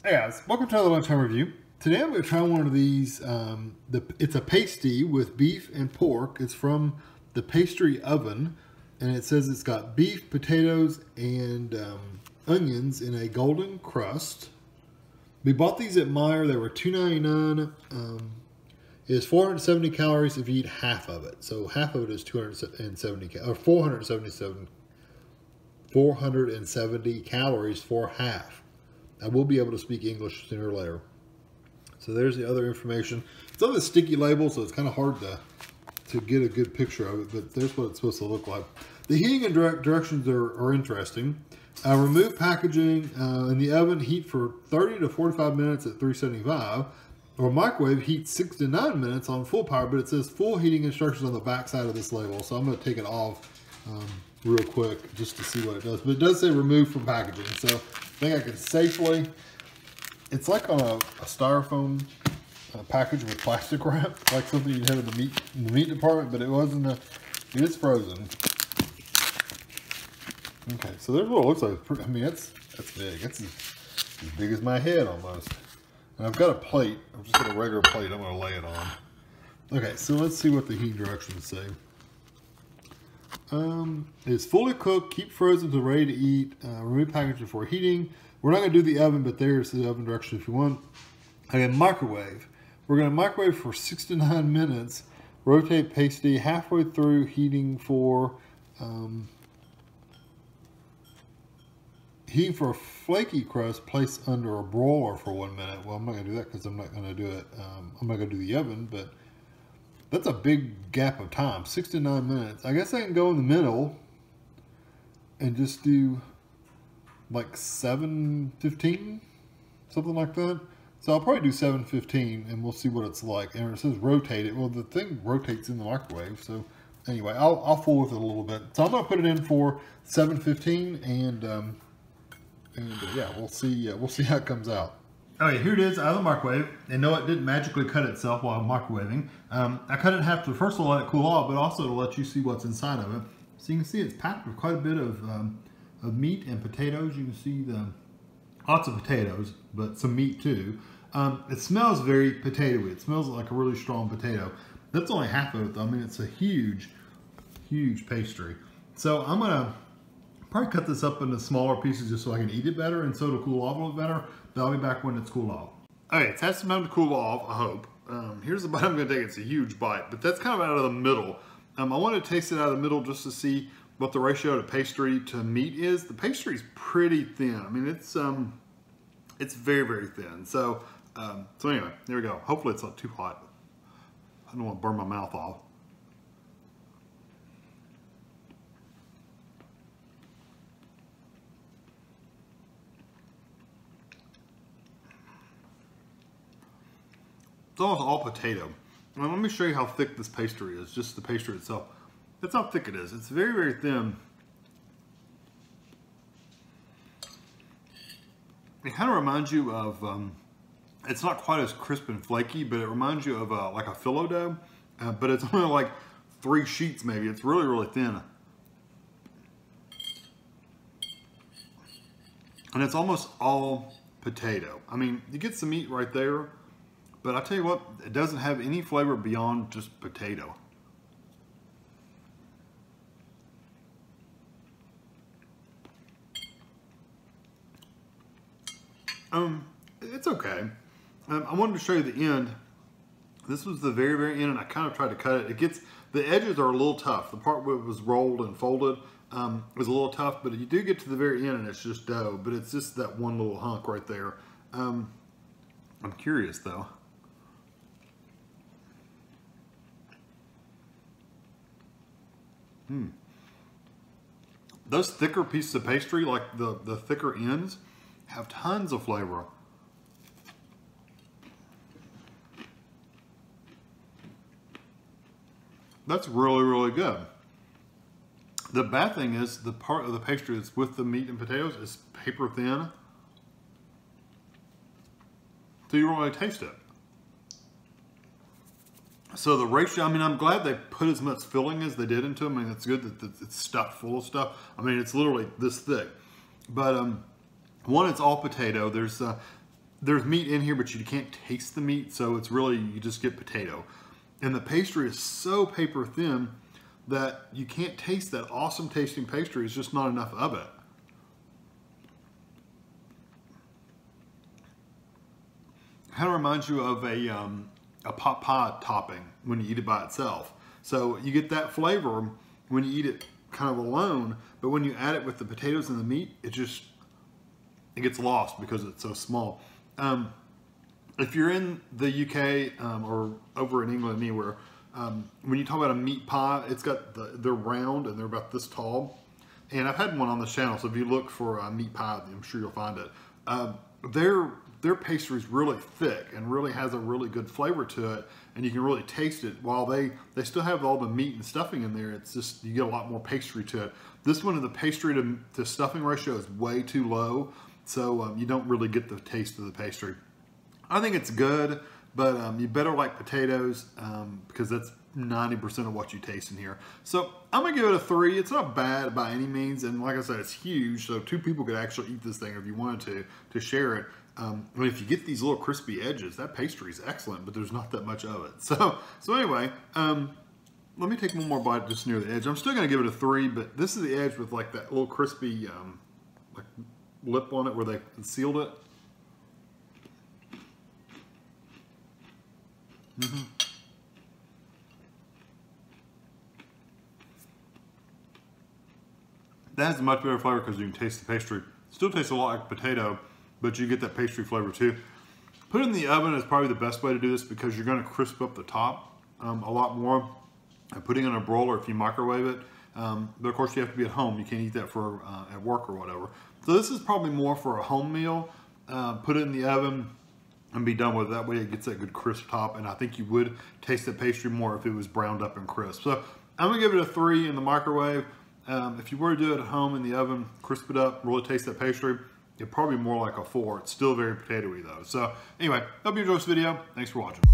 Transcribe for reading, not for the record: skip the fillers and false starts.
Hey guys, welcome to another Lunchtime review. Today I'm going to try one of these. It's a pasty with beef and pork. It's from the Pasty Oven, and it says it's got beef, potatoes, and onions in a golden crust. We bought these at Meijer. They were $2.99. It's 470 calories if you eat half of it. So half of it is 270 or 470 calories for half. I will be able to speak English sooner or later. So there's the other information. It's on the sticky label, so it's kind of hard to get a good picture of it, but there's what it's supposed to look like. The heating and directions are interesting. Remove packaging in the oven, heat for 30 to 45 minutes at 375, or microwave, heat 6 to 9 minutes on full power, but it says full heating instructions on the back side of this label, so I'm going to take it off real quick just to see what it does. But it does say remove from packaging, so I think I can safely, it's like on a styrofoam package with plastic wrap, like something you'd have in the meat department, but it wasn't, it is frozen. Okay, so there's what it looks like. I mean, that's big. It's as big as my head almost. And I've got a plate. I've just got a regular plate. I'm going to lay it on. Okay, so let's see what the heat directions say. It's fully cooked, keep frozen until ready to eat, remove packaging before heating. We're not going to do the oven, but there's the oven direction if you want. Again, microwave. We're going to microwave for 6 to 9 minutes. Rotate pasty halfway through heating for a flaky crust. Place under a broiler for 1 minute. Well, I'm not going to do that because I'm not going to do it. I'm not going to do the oven, but that's a big gap of time, 6 to 9 minutes. I guess I can go in the middle and just do like 7:15, something like that. So I'll probably do 7:15 and we'll see what it's like. And it says rotate it. Well, the thing rotates in the microwave. So anyway, I'll fool with it a little bit. So I'm gonna put it in for 7:15 and yeah, we'll see how it comes out. Okay, here it is out of the microwave. And no, it didn't magically cut itself while microwaving. I cut it in half to first of all let it cool off, but also to let you see what's inside of it. So you can see it's packed with quite a bit of meat and potatoes. You can see lots of potatoes, but some meat too. It smells very potatoey. It smells like a really strong potato. That's only half of it though. I mean, it's a huge, huge pastry. So I'm gonna probably cut this up into smaller pieces just so I can eat it better and so it'll cool off a little better. But I'll be back when it's cooled off. Okay, it's had some time to cool off, I hope. Here's the bite I'm gonna take. It's a huge bite, but that's kind of out of the middle. I want to taste it out of the middle just to see what the ratio to pastry to meat is. The pastry is pretty thin. I mean, it's very, very thin. So, so anyway, there we go. Hopefully it's not too hot. I don't want to burn my mouth off. It's almost all potato. Now, let me show you how thick this pastry is, just the pastry itself. That's how thick it is. It's very, very thin. It kind of reminds you of, it's not quite as crisp and flaky, but it reminds you of like a phyllo dough, but it's only like 3 sheets maybe. It's really, really thin. And it's almost all potato. I mean, you get some meat right there, but I tell you what, it doesn't have any flavor beyond just potato. It's okay. I wanted to show you the end. This was the very, very end, and I kind of tried to cut it. The edges are a little tough. The part where it was rolled and folded was a little tough, but you do get to the very end and it's just dough, but it's just that one little hunk right there. I'm curious though. Those thicker pieces of pastry, like the thicker ends, have tons of flavor. That's really, really good. The bad thing is the part of the pastry that's with the meat and potatoes is paper thin. So you don't really taste it. So the ratio, I mean, I'm glad they put as much filling as they did into them. I mean, it's good that it's stuffed full of stuff. I mean, it's literally this thick. But one, it's all potato. There's there's meat in here, but you can't taste the meat, so it's really, you just get potato. And the pastry is so paper thin that you can't taste that awesome tasting pastry. It's just not enough of it. Kind of reminds you of a pot pie topping when you eat it by itself. So you get that flavor when you eat it kind of alone, but when you add it with the potatoes and the meat, it gets lost because it's so small. If you're in the UK or over in England anywhere, when you talk about a meat pie, it's got they're round and they're about this tall. And I've had one on the channel, so if you look for a meat pie, I'm sure you'll find it. Their pastry is really thick and really has a really good flavor to it, and you can really taste it. While they still have all the meat and stuffing in there, it's just, you get a lot more pastry to it. This one, the pastry to stuffing ratio is way too low, so you don't really get the taste of the pastry. I think it's good, but you better like potatoes because that's 90% of what you taste in here. So I'm gonna give it a 3. It's not bad by any means, and like I said, it's huge, so 2 people could actually eat this thing if you wanted to share it. I mean, if you get these little crispy edges, that pastry is excellent, but there's not that much of it. So anyway, let me take one more bite just near the edge. I'm still gonna give it a 3, but this is the edge with like that little crispy like lip on it where they sealed it. That has a much better flavor because you can taste the pastry. Still tastes a lot like potato, but you get that pastry flavor too. Put it in the oven is probably the best way to do this because you're going to crisp up the top a lot more. Putting it in a broiler if you microwave it, but of course you have to be at home. You can't eat that for at work or whatever. So this is probably more for a home meal. Put it in the oven and be done with it. That way it gets that good crisp top, and I think you would taste the pastry more if it was browned up and crisp. So I'm gonna give it a 3 in the microwave. If you were to do it at home in the oven, crisp it up, really taste that pastry, it'd probably be more like a 4. It's still very potatoey though. So anyway, hope you enjoyed this video. Thanks for watching.